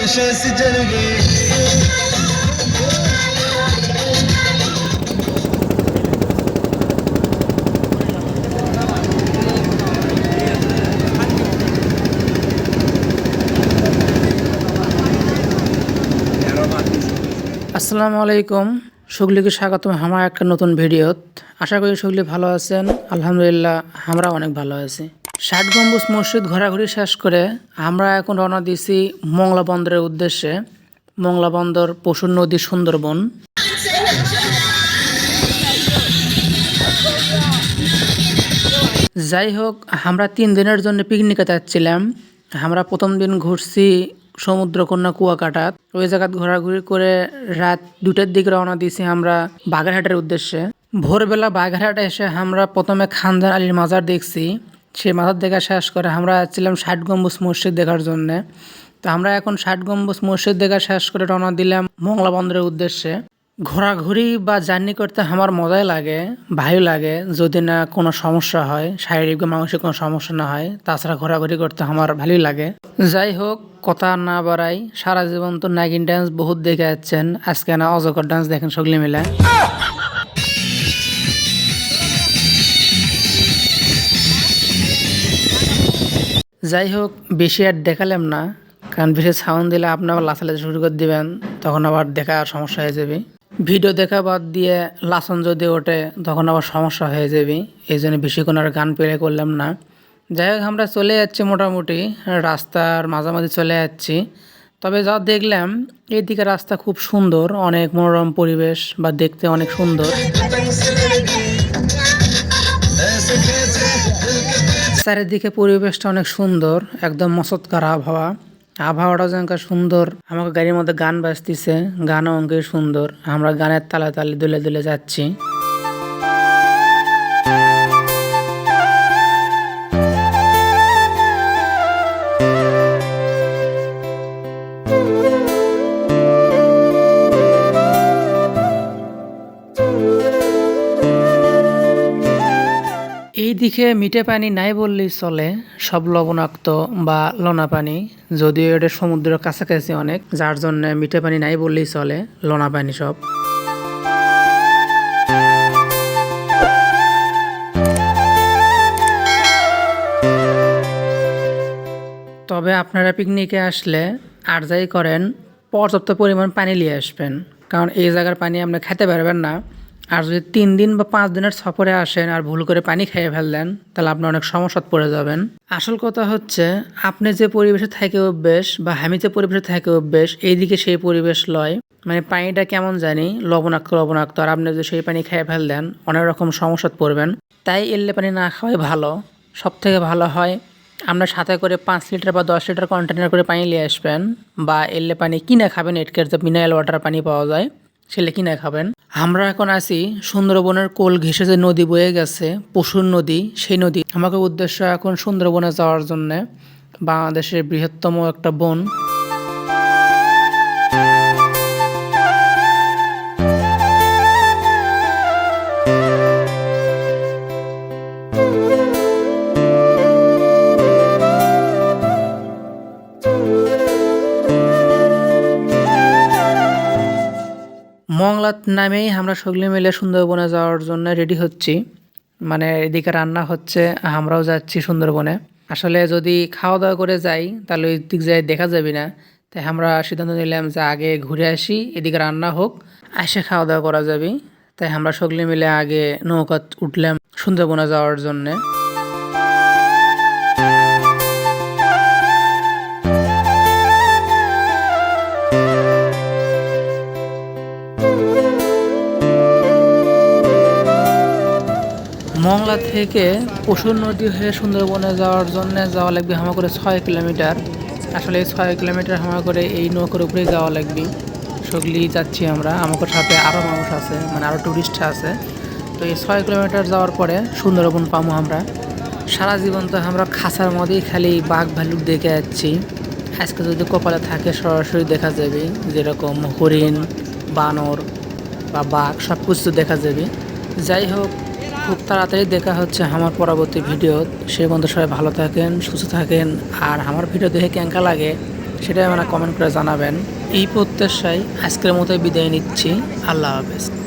नशे से जल गई। আসসালামু আলাইকুম, সুগলিকে স্বাগতম আমার একটা নতুন ভিডিওত। আশা করি সুগলি ভালো আছেন। আলহামদুলিল্লাহ আমরা অনেক ভালো আছি। ৬০ গম্বুজ মসজিদ ঘোরাঘুরি শেষ করে আমরা এখন রওনা দিছি মংলা বন্দরের উদ্দেশ্যে। মংলা বন্দর পশুর নদী সুন্দরবন। যাই হোক, আমরা ৩ দিনের জন্য পিকনিকে যাচ্ছিলাম। আমরা প্রথম দিন ঘুরছি সমুদ্রকন্যা কুয়াকাটা। ওই জায়গা ঘোরাঘুরি করে রাত ২টার দিকে রওনা দিয়েছি আমরা বাগেরহাটের উদ্দেশ্যে। ভোরবেলা বাগেরহাটে এসে আমরা প্রথমে খানজান আলীর মাজার দেখছি। সেই মাজার দেখা শেষ করে আমরা যাচ্ছিলাম ৬০ গম্বুজ মসজিদ দেখার জন্য। তো আমরা এখন ৬০ গম্বুজ মসজিদ দেখা শেষ করে রওনা দিলাম মংলা বন্দরের উদ্দেশ্যে। ঘোরাঘুরি বা জার্নি করতে আমার মজাই লাগে, ভালো লাগে, যদি না কোনো সমস্যা হয়, শারীরিক বা মানসিক কোনো সমস্যা না হয়। তাছাড়া ঘোরাঘুরি করতে আমার ভালোই লাগে। যাই হোক, কথা না বাড়াই, সারা জীবন তো নাগিন ডান্স বহুত দেখে যাচ্ছেন, আজকে না অজগর ডান্স দেখেন সকলে মিলে। যাই হোক, বেশি আর দেখালাম না, কারণ বেশি সাউন্ড দিলে আপনি আবার লাচালাচি শুরু করে দিবেন, তখন আবার দেখা সমস্যা হয়ে যাবে। ভিডিও দেখা বাদ দিয়ে লাসন যদি ওঠে তখন আবার সমস্যা হয়ে যাবে, এই জন্য বেশি কোনো আর গান প্লে করলাম না। যাই হোক, আমরা চলে যাচ্ছি মোটামুটি রাস্তার মাঝামাঝি চলে যাচ্ছি। তবে যা দেখলাম এইদিকে রাস্তা খুব সুন্দর, অনেক মনোরম পরিবেশ বা দেখতে অনেক সুন্দর। চারিদিকে পরিবেশটা অনেক সুন্দর, একদম মসৎকার আবহাওয়া। আবহাওয়াটা যেন সুন্দর, আমাকে গাড়ির মধ্যে গান বাজতেছে, গানও অঙ্কে সুন্দর। আমরা গানের তালে তালে দুলে দুলে যাচ্ছি। এই দিকে মিঠে পানি নাই বললেই চলে, সব লবণাক্ত বা লোনা পানি, যদিও এটা সমুদ্রের কাছাকাছি অনেক, যার জন্য মিঠে পানি নাই বললেই চলে, লোনা পানি সব। তবে আপনারা পিকনিকে আসলে আর যাই করেন, পর্যাপ্ত পরিমাণ পানি নিয়ে আসবেন, কারণ এই জায়গার পানি আপনি খেতে পারবেন না। আর যদি ৩ দিন বা ৫ দিনের সফরে আসেন আর ভুল করে পানি খেয়ে ফেললেন, তাহলে আপনি অনেক সমস্যায় পড়ে যাবেন। আসল কথা হচ্ছে, আপনি যে পরিবেশে থাকে অভ্যেস বা আমি যে পরিবেশে থাকে অভ্যেস, এইদিকে সেই পরিবেশ লয়, মানে পানিটা কেমন জানি লবণাক্ত লবণাক্ত, আর আপনি যদি সেই পানি খেয়ে ফেললেন অনেক রকম সমস্যায় পড়বেন। তাই এলে পানি না খাওয়াই ভালো। সব থেকে ভালো হয় আমরা সাথে করে ৫ লিটার বা ১০ লিটার কন্টেনার করে পানি নিয়ে আসবেন, বা এলে পানি কিনে খাবেন। এটকের যে মিনারেল ওয়াটার পানি পাওয়া যায় সেলে কিনে খাবেন। আমরা এখন আছি সুন্দরবনের কোল ঘেঁষে যে নদী বয়ে গেছে, পশুর নদী, সেই নদী। আমাকে উদ্দেশ্য এখন সুন্দরবনে যাওয়ার জন্য, বাংলাদেশের বৃহত্তম একটা বন। মংলাত নামেই আমরা সকলে মিলে সুন্দরবনে যাওয়ার জন্য রেডি হচ্ছি, মানে এদিকে রান্না হচ্ছে, আমরাও যাচ্ছি সুন্দরবনে। আসলে যদি খাওয়া দাওয়া করে যাই তাহলে ওই দিক যাই দেখা যাবে না, তাই আমরা সিদ্ধান্ত নিলাম যে আগে ঘুরে আসি, এদিকে রান্না হোক, এসে খাওয়া দাওয়া করা যাবে। তাই আমরা সকলে মিলে আগে নৌকা উঠলাম সুন্দরবনে যাওয়ার জন্যে। মংলা থেকে পশুর নদী হয়ে সুন্দরবনে যাওয়ার জন্য যাওয়া লাগবে হামা করে ৬ কিলোমিটার। আসলে এই ৬ কিলোমিটার হামা করে এই নৌকার উপরেই যাওয়া লাগবে। সগলি যাচ্ছি আমরা, আমাদের সাথে আরও মানুষ আছে, মানে আরও টুরিস্ট আছে। তো এই ৬ কিলোমিটার যাওয়ার পরে সুন্দরবন পাবো আমরা। সারা জীবন তো আমরা খাঁচার মধ্যেই খালি বাঘ ভালুক দেখে যাচ্ছি, আজকে যদি কপালে থাকে সরাসরি দেখা যাবে, যেরকম হরিণ, বানর বা বাঘ সব কিছু দেখা যাবে। যাই হোক, খুব তাড়াতাড়ি দেখা হচ্ছে আমার পরবর্তী ভিডিও। সে পর্যন্ত সবাই ভালো থাকেন, সুস্থ থাকেন, আর আমার ভিডিও দেখে কেঙ্কা লাগে সেটাই আমরা কমেন্ট করে জানাবেন। এই প্রত্যাশায় আজকের মতো বিদায় নিচ্ছি। আল্লাহ হাফেজ।